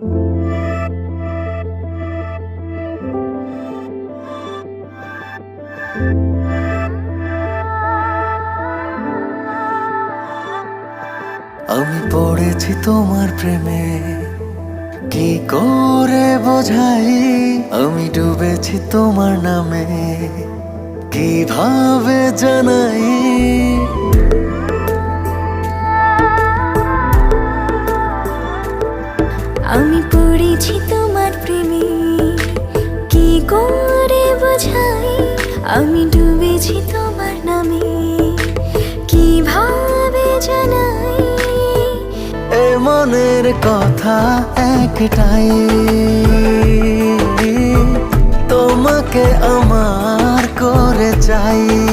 আমি পড়েছি তোমার প্রেমে, কি করে বোঝাই? আমি ডুবেছি তোমার নামে, কিভাবে জানাই? আমি পড়েছি তোমার প্রেমে, কি করে বোঝাই? আমি ডুবেছি তোমার নামে, কিভাবে জানাই? এ মনের কথা একটাই, তোমাকে আমার করে চাই।